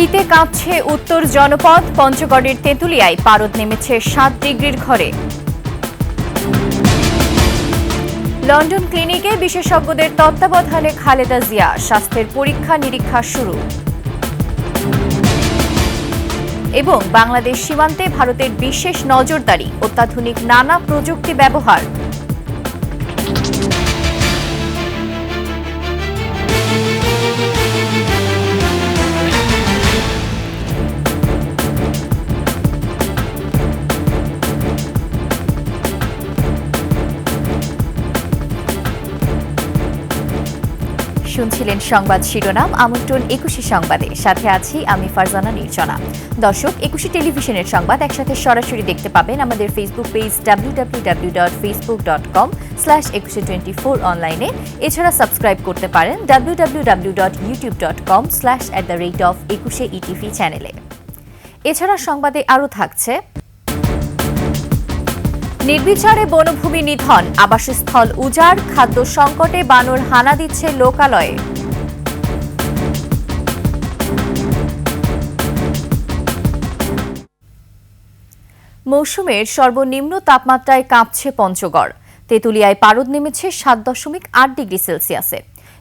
শীতে কাঁপছে উত্তর জনপদ। পঞ্চগড়ের তেঁতুলিয়ায় পারদ নেমেছে 7 ডিগ্রির ঘরে। লন্ডন ক্লিনিকে বিশেষজ্ঞদের তত্ত্বাবধানে খালেদা জিয়া, স্বাস্থ্যের পরীক্ষা নিরীক্ষা শুরু। এবং বাংলাদেশ সীমান্তে ভারতের বিশেষ নজরদারি, অত্যাধুনিক নানা প্রযুক্তি ব্যবহার। শুনছিলেন সংবাদ শিরোনাম। আমন্ত্রণ 21 সংবাদে, সাথে আছি আমি ফারজানা নির্জনা। দর্শক, 21 টেলিভিশনের সংবাদ একসাথে সরাসরি দেখতে পাবেন আমাদের ফেসবুক পেজ www.facebook.com/2124 অনলাইনে। এছাড়া সাবস্ক্রাইব করতে পারেন www.youtube.com/@21etv চ্যানেলে। এছাড়া সংবাদে আরও থাকছে: নির্বিচারে বনভূমি নিধন, আবাসস্থল উজাড়, খাদ্য সংকটে বানর হানা দিচ্ছে লোকালয়ে। মৌসুমের সর্বনিম্ন তাপমাত্রায় কাঁপছে পঞ্চগড়। তেঁতুলিয়ায় পারদ নেমেছে 7.8 ডিগ্রি সেলসিয়াসে।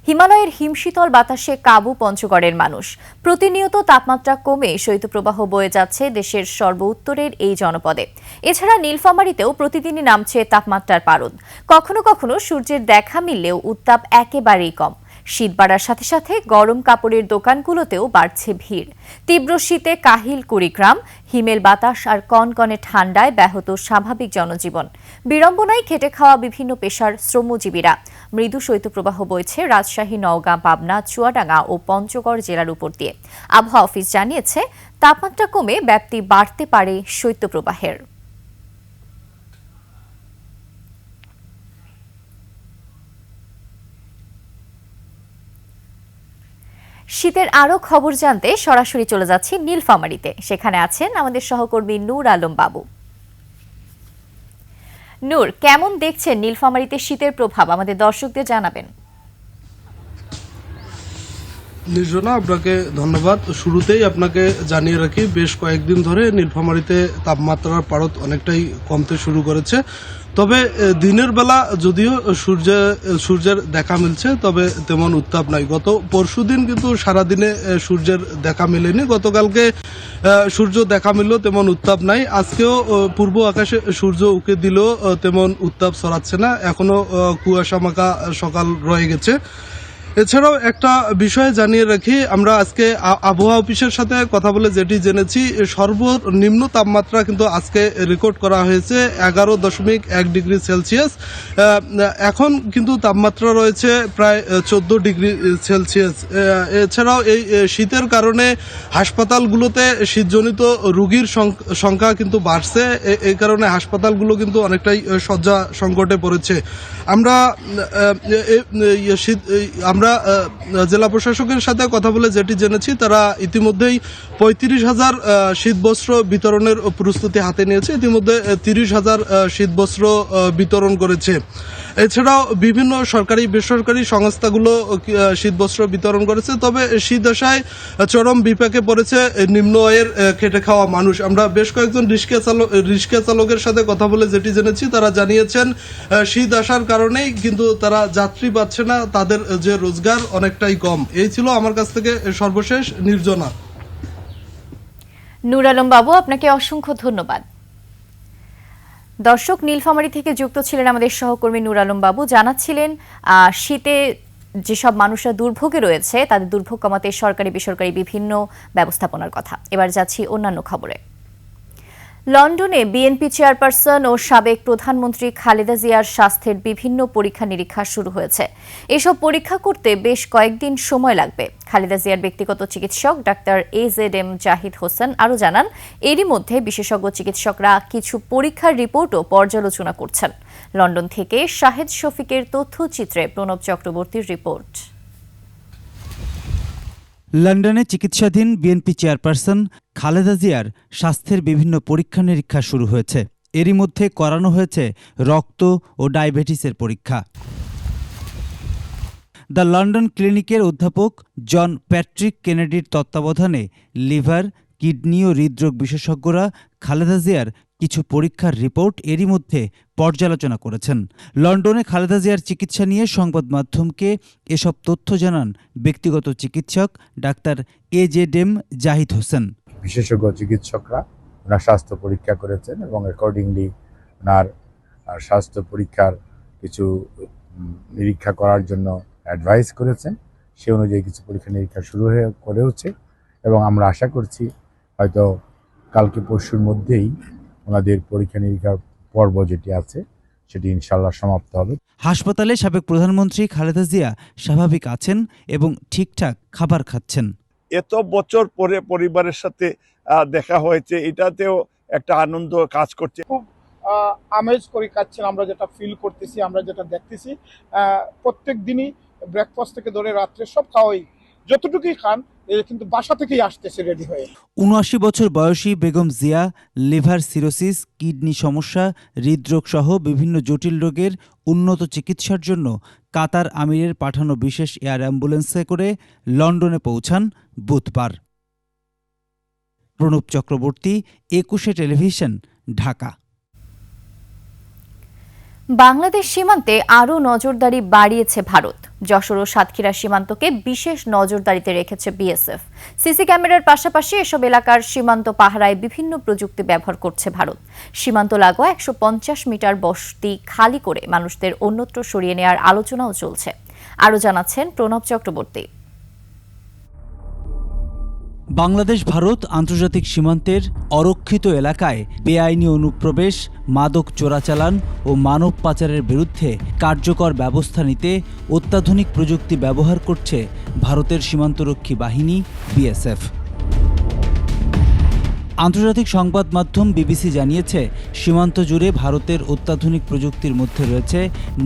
হিমালয়ের হিমশীতল বাতাসে কাবু পঞ্চগড়ের মানুষ। প্রতিনিয়ত তাপমাত্রা কমে শৈত্যপ্রবাহ বয়ে যাচ্ছে দেশের সর্বোত্তরের এই জনপদে। এছাড়া নীলফামারীতেও প্রতিদিনই নামছে তাপমাত্রার পারদ। কখনো কখনো সূর্যের দেখা মিললেও উত্তাপ একেবারেই কম। শীত বাড়ার সাথে সাথে গরম কাপড়ের দোকানগুলোতেও বাড়ছে ভিড়। তীব্র শীতে কাহিল কুড়িগ্রাম, হিমেল বাতাস আর কনকনে ঠান্ডায় ব্যাহত স্বাভাবিক জনজীবন। বিড়ম্বনায় খেটে খাওয়া বিভিন্ন পেশার শ্রমজীবীরা। মৃদু শৈত্যপ্রবাহ বইছে রাজশাহী, নওগাঁ, পাবনা, চুয়াডাঙ্গা ও পঞ্চগড় জেলার উপর দিয়ে। আবহাওয়া অফিস জানিয়েছে, তাপমাত্রা কমে ব্যাপ্তি বাড়তে পারে শৈত্যপ্রবাহের। শীতের আরও খবর জানতে সরাসরি চলে যাচ্ছি নীলফামারীতে। সেখানে আছেন আমাদের সহকর্মী নূর আলম বাবু। নূর, কেমন দেখছেন নীলফামারীতে শীতের প্রভাব, আমাদের দর্শকদের জানাবেন। নির্জনা, আপনাকে ধন্যবাদ। শুরুতেই আপনাকে জানিয়ে রাখি, বেশ কয়েকদিন ধরে নীলফামারীতে তাপমাত্রার পারদ অনেকটাই কমতে শুরু করেছে। তবে দিনের বেলা যদিও সূর্যের দেখা মিলছে, তবে তেমন উত্তাপ নাই। গত পরশুদিন কিন্তু সারাদিনে সূর্যের দেখা মেলেনি। গতকালকে সূর্য দেখা মিললেও তেমন উত্তাপ নাই। আজকেও পূর্ব আকাশে সূর্য উঁকে দিলেও তেমন উত্তাপ ছড়াচ্ছে না। এখনো কুয়াশা মাখা সকাল রয়ে গেছে। এছাড়াও একটা বিষয় জানিয়ে রাখি, আমরা আজকে আবহাওয়া অফিসের সাথে কথা বলে যেটি জেনেছি, সর্বনিম্ন তাপমাত্রা কিন্তু আজকে রেকর্ড করা হয়েছে 11.1 ডিগ্রি সেলসিয়াস। এখন কিন্তু তাপমাত্রা রয়েছে প্রায় 14 ডিগ্রি সেলসিয়াস। এছাড়াও এই শীতের কারণে হাসপাতালগুলোতে শীতজনিত রোগীর সংখ্যা কিন্তু বাড়ছে। এই কারণে হাসপাতালগুলো কিন্তু অনেকটাই শয্যা সংকটে পড়েছে। আমরা জেলা প্রশাসকের সাথে কথা বলে যেটি জেনেছি, তারা ইতিমধ্যেই 35,000 শীতবস্ত্র বিতরণের প্রস্তুতি হাতে নিয়েছে। ইতিমধ্যে 30,000 শীতবস্ত্র বিতরণ করেছে। এছাড়াও বিভিন্ন সরকারি বেসরকারি সংস্থাগুলো শীতবস্ত্র বিতরণ করেছে। তবে শীত আসায় চরম বিপাকে পড়েছে নিম্ন আয়ের খেটে খাওয়া মানুষ। আমরা বেশ কয়েকজন রিক্সা চালকের সাথে কথা বলে যেটি জেনেছি, তারা জানিয়েছেন শীত আসার কারণেই কিন্তু তারা যাত্রী পাচ্ছে না, তাদের যে রোজগার অনেকটাই কম। এই ছিল আমার কাছ থেকে সর্বশেষ। নির্জনা। নূর আলম বাবু, আপনাকে অসংখ্য ধন্যবাদ। দর্শক, নীলফামারী থেকে যুক্ত ছিলেন আমাদের সহকর্মী নূর আলম বাবু। জানাচ্ছিলেন শীতে যেসব মানুষরা দুর্ভোগে রয়েছে তাদের দুর্ভোগ কমাতে সরকারি বেসরকারি বিভিন্ন ব্যবস্থাপনার কথা। এবার যাচ্ছি অন্যান্য খবরে। লন্ডনে বিএনপি চেয়ারপারসন ও সাবেক প্রধানমন্ত্রী খালেদা জিয়ার স্বাস্থ্যের বিভিন্ন পরীক্ষা নিরীক্ষা শুরু হয়েছে। এসব পরীক্ষা করতে বেশ কয়েকদিন সময় লাগবে। খালেদা জিয়ার ব্যক্তিগত চিকিৎসক ডাক্তার AZM জাহিদ হোসেন আরও জানান, এরই মধ্যে বিশেষজ্ঞ চিকিৎসকরা কিছু পরীক্ষার রিপোর্টও পর্যালোচনা করছেন। লন্ডন থেকে শাহেদ শফিকের তথ্যচিত্রে প্রণব চক্রবর্তীর রিপোর্ট। লন্ডনে চিকিৎসাধীন বিএনপি চেয়ারপারসন খালেদা জিয়ার স্বাস্থ্যের বিভিন্ন পরীক্ষা নিরীক্ষা শুরু হয়েছে। এরই মধ্যে করানো হয়েছে রক্ত ও ডায়াবেটিসের পরীক্ষা। দ্য লন্ডন ক্লিনিকের অধ্যাপক জন প্যাট্রিক কেনেডির তত্ত্বাবধানে লিভার, কিডনি ও হৃদরোগ বিশেষজ্ঞরা খালেদা জিয়ার কিছু পরীক্ষার রিপোর্ট এরই মধ্যে পর্যালোচনা করেছেন। লন্ডনে খালেদা জিয়ার চিকিৎসা নিয়ে সংবাদ মাধ্যমকে এসব তথ্য জানান ব্যক্তিগত চিকিৎসক ডাক্তার এজেডএম জাহিদ হোসেন। বিশেষজ্ঞ চিকিৎসকরা ওনার স্বাস্থ্য পরীক্ষা করেছেন এবং অ্যাকর্ডিংলি ওনার স্বাস্থ্য পরীক্ষার কিছু নিরীক্ষা করার জন্য অ্যাডভাইস করেছেন। সে অনুযায়ী কিছু পরীক্ষা নিরীক্ষা শুরু হচ্ছে এবং আমরা আশা করছি হয়তো কালকে পরশুর মধ্যেই ওনাদের পরীক্ষা নিরীক্ষার পর্ব যেটি আছে সেটি ইনশাল্লাহ সমাপ্ত হবে। হাসপাতালে সাবেক প্রধানমন্ত্রী খালেদা জিয়া স্বাভাবিক আছেন এবং ঠিকঠাক খাবার খাচ্ছেন। এত বছর পরে পরিবারের সাথে দেখা হয়েছে, এটাতেও একটা আনন্দ কাজ করছে। খুব আমেজ করে খাচ্ছেন, আমরা যেটা ফিল করতেছি, আমরা যেটা দেখতেছি। প্রত্যেক দিনই ব্রেকফাস্ট থেকে ধরে রাত্রে সব খাওয়াই, যতটুকুই খান কিন্তু বাসা থেকেই আসতেছে রেডি হয়ে। ৭৯ বছর বয়সী Begum Zia liver cirrhosis, kidney সমস্যা, হৃদরোগ সহ বিভিন্ন জটিল রোগের উন্নত চিকিৎসার জন্য কাতার আমিরের পাঠানো বিশেষ এয়ার অ্যাম্বুলেন্সে করে লন্ডনে পৌঁছান বুধবার। প্রণব চক্রবর্তী, ২১ টেলিভিশন, ঢাকা। বাংলাদেশ সীমান্তে আরও নজরদারি বাড়িয়েছে ভারত। যশোর ও সাতক্ষীরা সীমান্তকে বিশেষ নজরদারিতে রেখেছে বিএসএফ। সিসি ক্যামেরার পাশাপাশি এসব এলাকার সীমান্ত পাহারায় বিভিন্ন প্রযুক্তি ব্যবহার করছে ভারত। সীমান্ত লাগোয়া ১৫০ মিটার বসতি খালি করে মানুষদের অন্যত্র সরিয়ে নেওয়ার আলোচনাও চলছে। আরও জানাচ্ছেন প্রণব চক্রবর্তী। বাংলাদেশ ভারত আন্তর্জাতিক সীমান্তের অরক্ষিত এলাকায় বেআইনি অনুপ্রবেশ, মাদক চোরাচালান ও মানব পাচারের বিরুদ্ধে কার্যকর ব্যবস্থা নিতে অত্যাধুনিক প্রযুক্তি ব্যবহার করছে ভারতের সীমান্তরক্ষী বাহিনী বিএসএফ। আন্তর্জাতিক সংবাদ মাধ্যম বিবিসি জানিয়েছে, সীমান্ত জুড়ে ভারতের অত্যাধুনিক প্রযুক্তির মধ্যে রয়েছে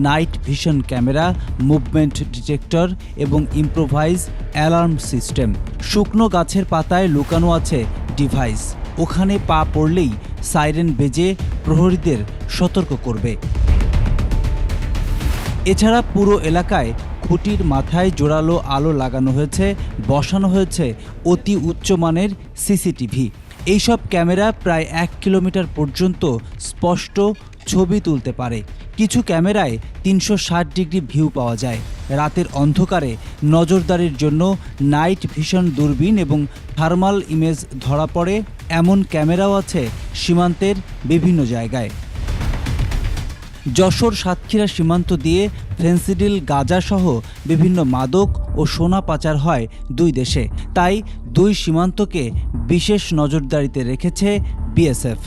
night vision camera, movement detector এবং ইম্প্রোভাইজ অ্যালার্ম সিস্টেম। শুকনো গাছের পাতায় লুকানো আছে ডিভাইস, ওখানে পা পড়লেই সাইরেন বেজে প্রহরীদের সতর্ক করবে। এছাড়া পুরো এলাকায় খুঁটির মাথায় জোরালো আলো লাগানো হয়েছে, বসানো হয়েছে অতি উচ্চমানের সিসিটিভি। এইসব ক্যামেরা প্রায় ১ কিলোমিটার পর্যন্ত স্পষ্ট ছবি তুলতে পারে। কিছু ক্যামেরায় ৩৬০ ডিগ্রি ভিউ পাওয়া যায়। রাতের অন্ধকারে নজরদারির জন্য নাইট ভিশন দূরবীন এবং থার্মাল ইমেজ ধরা পড়ে এমন ক্যামেরাও আছে সীমান্তের বিভিন্ন জায়গায়। যশোর সাতক্ষীরা সীমান্ত দিয়ে ফেন্সিডিল, গাঁজাসহ বিভিন্ন মাদক ও সোনা পাচার হয় দুই দেশে। তাই দুই সীমান্তকে বিশেষ নজরদারিতে রেখেছে বিএসএফ।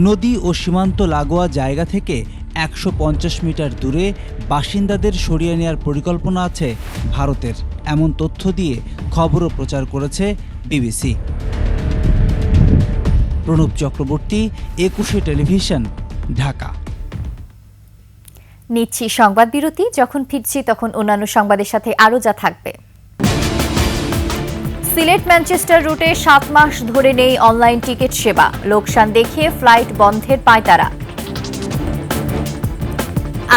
নদী ও সীমান্ত লাগোয়া জায়গা থেকে ১৫০ মিটার দূরে বাসিন্দাদের সরিয়ে নেওয়ার পরিকল্পনা আছে ভারতের, এমন তথ্য দিয়ে খবরও প্রচার করেছে বিবিসি। প্রণব চক্রবর্তী, ২১ টেলিভিশন, ঢাকা। নিচ্ছি সংবাদ বিরতি। যখন ফিরছি তখন অন্যান্য সংবাদের সাথে আরও যা থাকবে। সিলেট ম্যানচেস্টার রুটে ৭ মাস ধরে নেই অনলাইন টিকিট সেবা, লোকসান দেখিয়ে ফ্লাইট বন্ধের পাঁয়তারা।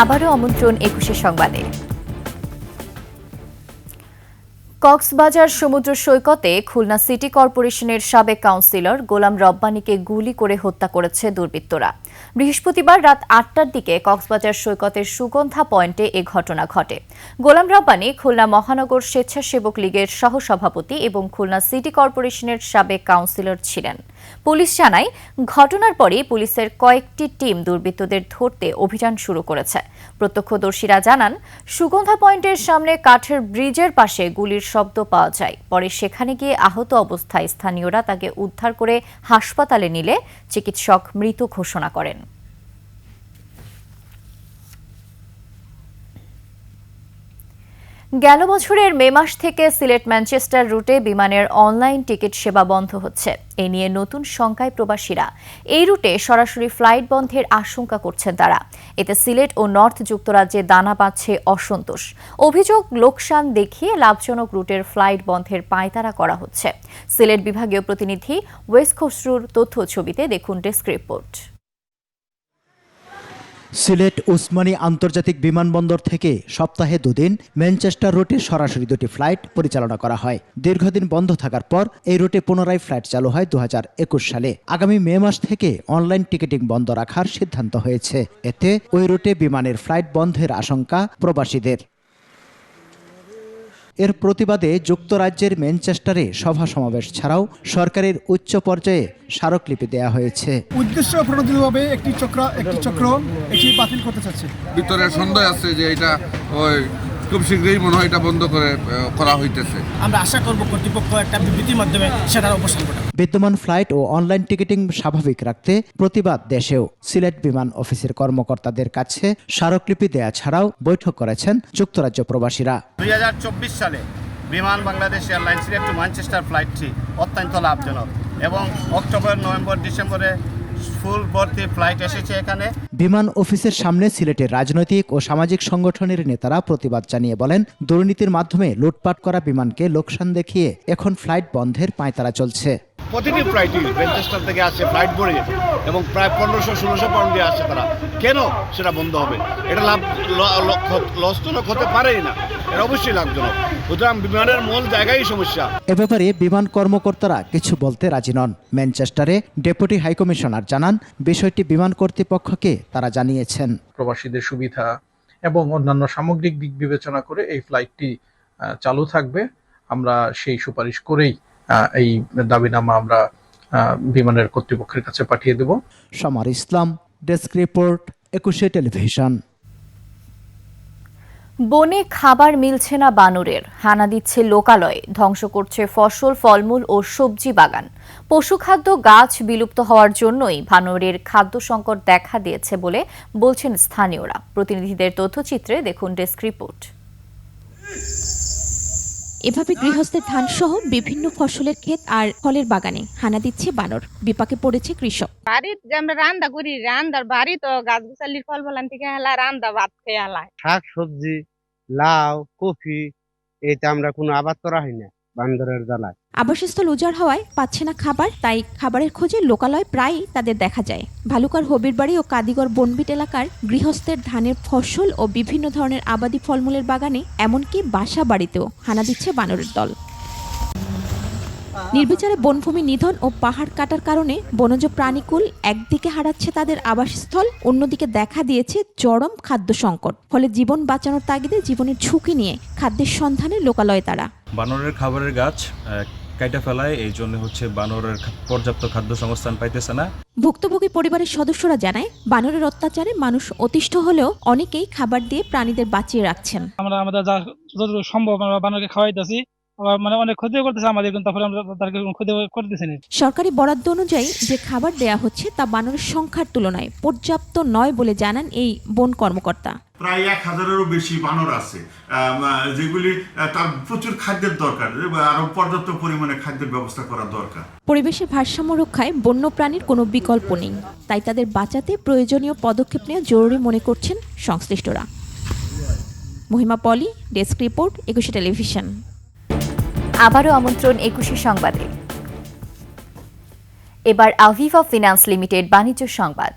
আবারও আমন্ত্রণ ২১ সংবাদে। কক্সবাজার সমুদ্র সৈকতে খুলনা সিটি কর্পোরেশনের সাবেক কাউন্সিলর গোলাম রব্বানীকে গুলি করে হত্যা করেছে দুর্বৃত্তরা। বৃহস্পতিবার রাত ৮টার দিকে কক্সবাজার সৈকতের সুগন্ধা পয়েন্টে এ ঘটনা ঘটে। গোলাম রব্বানী খুলনা মহানগর স্বেচ্ছাসেবক লীগের সহসভাপতি এবং খুলনা সিটি কর্পোরেশনের সাবেক কাউন্সিলর ছিলেন। পুলিশ জানায়, ঘটনার পরই পুলিশের কয়েকটি টিম দুর্বৃত্তদের ধরতে অভিযান শুরু করেছে। প্রত্যক্ষদর্শীরা জানান, সুগন্ধা পয়েন্টের সামনে কাঠের ব্রিজের পাশে গুলির শব্দ পাওয়া যায়। পরে সেখানে গিয়ে আহত অবস্থায় স্থানীয়রা তাকে উদ্ধার করে হাসপাতালে নিলে চিকিৎসক মৃত ঘোষণা করেন। গেল বছরের মে মাস থেকে সিলেট ম্যানচেস্টার রুটে বিমানের অনলাইন টিকিট সেবা বন্ধ হচ্ছে। এ নিয়ে নতুন শঙ্কায় প্রবাসীরা। এই রুটে সরাসরি ফ্লাইট বন্ধের আশঙ্কা করছেন তারা। এতে সিলেট ও নর্থ যুক্তরাজ্যে দানা বাঁধছে অসন্তোষ। অভিযোগ, লোকসান দেখিয়ে লাভজনক রুটের ফ্লাইট বন্ধের পাঁয়তারা করা হচ্ছে। সিলেট বিভাগীয় প্রতিনিধি ওয়েস খসরুর তথ্য ছবিতে দেখুন ডেস্ক রিপোর্ট। সিলেট ওসমানী আন্তর্জাতিক বিমানবন্দর থেকে সপ্তাহে 2 দিন ম্যানচেস্টার রুটে সরাসরি 2টি ফ্লাইট পরিচালনা করা হয়। দীর্ঘদিন বন্ধ থাকার পর এই রুটে পুনরায় ফ্লাইট চালু হয় 2021 সালে। আগামী মে মাস থেকে অনলাইন টিকিটিং বন্ধ রাখার সিদ্ধান্ত হয়েছে। এতে ওই রুটে বিমানের ফ্লাইট বন্ধের আশঙ্কা প্রবাসীদের। এর প্রতিবাদে যুক্তরাজ্যের ম্যানচেস্টারে সভা সমাবেশ ছাড়াও সরকারের উচ্চ পর্যায়ে স্মারকলিপি দেওয়া হয়েছে। উদ্দেশ্য প্রণোদিতভাবে একটি চক্র এটি বাতিল করতে চাচ্ছে। ভিতরে সন্দেহ আছে যে এটা ওই খুব শীঘ্রই মনে হয় এটা বন্ধ করা হইতেছে। আমরা আশা করব কর্তৃপক্ষ একটা বিবৃতির মাধ্যমে সেটার অবসান ঘটাবে। বিদ্যমান ফ্লাইট ও অনলাইন টিকিটিং স্বাভাবিক রাখতে প্রতিবাদ দেশেও সিলেট বিমান অফিসের কর্মকর্তাদের কাছে স্মারকলিপি দেয়া ছাড়াও বৈঠক করেছেন যুক্তরাজ্য প্রবাসীরা। 2024 সালে Biman Bangladesh Airlines Sylhet to Manchester ফ্লাইটটি অত্যন্ত লাভজনক এবং অক্টোবর, নভেম্বর, ডিসেম্বরে ফুল ভর্তি ফ্লাইট এসেছে এখানে। বিমান অফিসের সামনে সিলেটের রাজনৈতিক ও সামাজিক সংগঠনের নেতারা প্রতিবাদ জানিয়ে বলেন, দুর্নীতির মাধ্যমে লুটপাট করা বিমানকে লোকসান দেখিয়ে এখন ফ্লাইট বন্ধের পাঁয়তারা চলছে। প্রতিটি ফ্লাইটই ম্যানচেস্টার থেকে আসে ফ্লাইট ভরে এবং প্রায় 1500-1600 পাউন্ড দিয়ে আসে তারা। কেন সেটা বন্ধ হবে? এটা লসজনক হতে পারেই না, এটা অবশ্যই লাভজনক। সুতরাং বিমানের মূল জায়গায় সমস্যা। এ ব্যাপারে বিমান কর্মকর্তারা কিছু বলতে রাজি নন। ম্যানচেস্টারে ডেপুটি হাইকমিশনার জানান, বিষয়টি বিমান কর্তৃপক্ষকে তারা জানিয়েছেন। প্রবাসীদের সুবিধা এবং অন্যান্য সামগ্রিক দিক বিবেচনা করে এই ফ্লাইটটি চালু থাকবে। আমরা সেই সুপারিশ করেই এই দাবিনামা আমরা বিমানের কর্তৃপক্ষের কাছে পাঠিয়ে দেব। সমার ইসলাম, ডেস্ক রিপোর্ট, 21 টেলিভিশন। বনে খাবার মিলছে না বানরের, হানা দিচ্ছে লোকালয়, ধ্বংস করছে ফসল, ফলমূল ও সবজি বাগান। পশুখাদ্য গাছ বিলুপ্ত হওয়ার জন্যই বানরের খাদ্য সংকট দেখা দিয়েছে বলে বলছেন স্থানীয়রা। প্রতিনিধিদের তথ্যচিত্রে দেখুন ডেস্ক রিপোর্ট। এভাবে গৃহস্থের ধান সহ বিভিন্ন ফসলের ক্ষেত আর ফলের বাগানে হানা দিচ্ছে বানর। বিপাকে পড়েছে কৃষক। বাড়িতে যে আমরা রান্না করি, রান্নার বাড়ি তো গাছ গুছালির ফল ফলান থেকে হেলা রান্না ভাত খেয়ে হেলায়। শাক সবজি, লাউ, কফি এটা আমরা কোনো আবাদ করা হয় না বান্দরের জ্বালায়। আবাসস্থল উজাড় হওয়ায় পাচ্ছে না খাবার, তাই খাবারের খোঁজে লোকালয় প্রায়ই তাদের দেখা যায়। ভালুকার হবিরবাড়ি ও কাদিগড় বনবিট এলাকার গৃহস্থের ধানের ফসল ও বিভিন্ন ধরনের আবাদি ফলমূলের বাগানে, এমনকি বাসা বাড়িতেও হানা দিচ্ছে বানরের দল। নির্বিচারে বনভূমি নিধন ও পাহাড় কাটার কারণে বনজ প্রাণীকুল একদিকে হারাচ্ছে তাদের আবাসস্থল, অন্যদিকে দেখা দিয়েছে চরম খাদ্য সংকট। ফলে জীবন বাঁচানোর তাগিদে জীবনের ঝুঁকি নিয়ে খাদ্যের সন্ধানে লোকালয় তারা। বানরের খাবারের গাছ কাইটা ফেলায়, এই জন্য হচ্ছে বানরের পর্যাপ্ত খাদ্য সংস্থান পাইতেছে না। ভুক্তভোগী পরিবারের সদস্যরা জানায়, বানরের অত্যাচারে মানুষ অতিষ্ঠ হলেও অনেকেই খাবার দিয়ে প্রাণীদের বাঁচিয়ে রাখছেন। আমরা আমাদের যা যতটুকু সম্ভব আমরা বানরকে খাওয়াইতেছি, মানে অনেক ক্ষতি করতেছে আমাদের, কিন্তু তারপরে আমরা তাদেরকে ক্ষতি করতেছি না। সরকারি বরাদ্দ অনুযায়ী যে খাবার দেয়া হচ্ছে তা বানরের সংখ্যার তুলনায় পর্যাপ্ত নয় বলে জানান এই বন কর্মকর্তা। প্রায় 1000-এরও বেশি বানর আছে, যেগুলি তার প্রচুর খাদ্যের দরকার, আরো পর্যাপ্ত পরিমাণে খাদ্যের ব্যবস্থা করা দরকার। পরিবেশের ভারসাম্য রক্ষায় বন্যপ্রাণীর কোনো বিকল্প নেই, তাই তাদের বাঁচাতে প্রয়োজনীয় পদক্ষেপ নেওয়া জরুরি মনে করছেন সংশ্লিষ্টরা। মহিমা পলি, ডেস্ক রিপোর্ট, 21 টেলিভিশন। আবারও আমন্ত্রণ 21 সংবাদে। এবার আভিভা ফিন্যান্স লিমিটেড বাণিজ্য সংবাদ।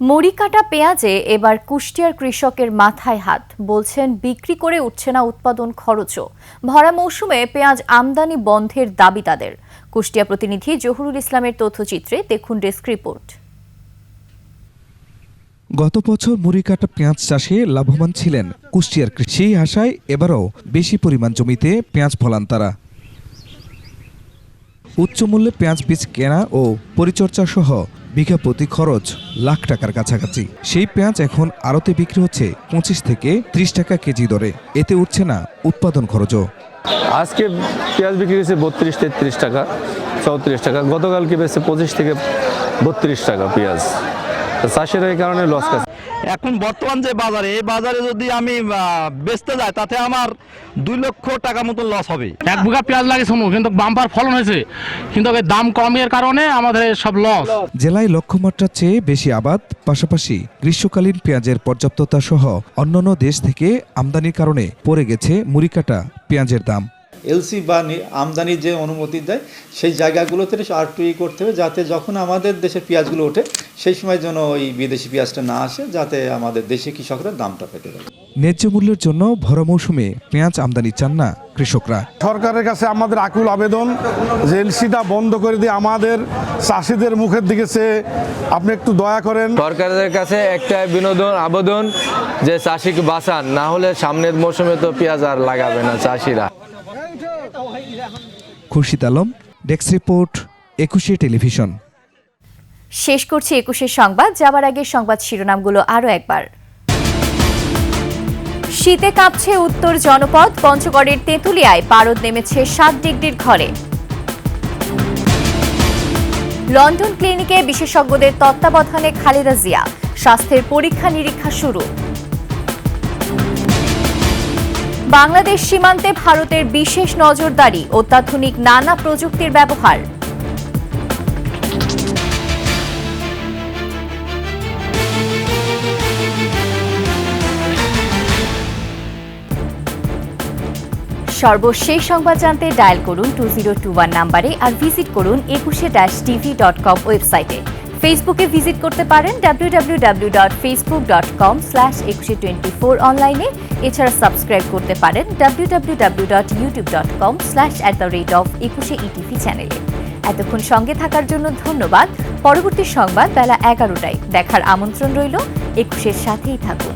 মুড়ি কাটা পেঁয়াজে এবার কুষ্টিয়ার কৃষকের মাথায় হাত। বলছেন, বিক্রি করে উঠছে না উৎপাদন খরচও। ভরা মৌসুমে পেঁয়াজ আমদানি বন্ধের দাবি তাদের। কুষ্টিয়া প্রতিনিধি জহুরুল ইসলামের তথ্যচিত্রে দেখুন ডেস্ক রিপোর্ট। গত বছর মুড়ি কাটা পেঁয়াজ চাষে লাভবান ছিলেন কুষ্টিয়ার কৃষক। সেই আশায় এবারও বেশি পরিমাণ জমিতে পেঁয়াজ ফলান তারা। উচ্চ মূল্যে পেঁয়াজ বীজ কেনা ও পরিচর্যা সহ বিঘা প্রতি খরচ লাখ টাকার কাছাকাছি। সেই পেঁয়াজ এখন আড়তে বিক্রি হচ্ছে 25 থেকে 30 টাকা কেজি দরে। এতে উঠছে না উৎপাদন খরচও। আজকে পেঁয়াজ বিক্রি হয়েছে 32-33 টাকা, 34 টাকা। গতকালকে বেশি 25 থেকে 32 টাকা পেঁয়াজ। চাষিরা এই কারণে লস খাচ্ছে। এখন বর্তমান যে বাজারে, এই বাজারে যদি আমি বেচতে যাই তাতে আমার 2 লক্ষ টাকা মতো লস হবে। 1 বিঘা পেঁয়াজ লাগিয়েছে কিন্তু বাম্পার ফলন হয়েছে, কিন্তু দাম কমের কারণে আমাদের সব লস। জেলায় লক্ষ্যমাত্রার চেয়ে বেশি আবাদ, পাশাপাশি গ্রীষ্মকালীন পেঁয়াজের পর্যাপ্ততা সহ অন্যান্য দেশ থেকে আমদানির কারণে পড়ে গেছে মুড়িকাটা পেঁয়াজের দাম। এলসি বা আমদানির যে অনুমতি দেয় সেই জায়গাগুলোতে R2E করতে হবে, যাতে যখন আমাদের দেশের পেঁয়াজগুলো ওঠে সেই সময় যেন ওই বিদেশি পেঁয়াজটা না আসে, যাতে আমাদের দেশি কৃষকরা দামটা পেতে পারে। ন্যায্য মূল্যের জন্য ভরা মৌসুমে পেঁয়াজ আমদানি চান না কৃষকরা। সরকারের কাছে আমাদের আকুল আবেদন যে এলসিটা বন্ধ করে দিয়ে আমাদের চাষিদের মুখের দিকে চেয়ে আপনি একটু দয়া করেন। সরকারের কাছে একটা আবেদন যে চাষিকে বাঁচান, না হলে সামনের মৌসুমে তো পেঁয়াজ আর লাগাবে না চাষিরা। Khurshid Alam, desk report, 21 television. শেষ করছি 21 সংবাদ। যাবার আগে সংবাদ শিরোনামগুলো আরো একবার। শীতে কাঁপছে উত্তর জনপদ, পঞ্চগড়ের তেঁতুলিয়ায় পারদ নেমেছে 7 ডিগ্রির ঘরে। লন্ডন ক্লিনিকে বিশেষজ্ঞদের তত্ত্বাবধানে খালেদা জিয়া, স্বাস্থ্যের পরীক্ষা নিরীক্ষা শুরু। বাংলাদেশ সীমান্তে ভারতের বিশেষ নজরদারি, অত্যাধুনিক নানা প্রযুক্তির ব্যবহার। সর্বশেষ সংবাদ জানতে ডায়াল করুন 2021 নম্বরে আর ভিজিট করুন 21-tv.com ওয়েবসাইটে। ফেসবুকে ভিজিট করতে পারেন www.facebook.com/2124 অনলাইনে। এছাড়া সাবস্ক্রাইব করতে পারেন www.youtube.com/@21etv চ্যানেলে। এতক্ষণ সঙ্গে থাকার জন্য ধন্যবাদ। পরবর্তী সংবাদ বেলা 11টায় দেখার আমন্ত্রণ রইল। 21-এর সাথেই থাকুন।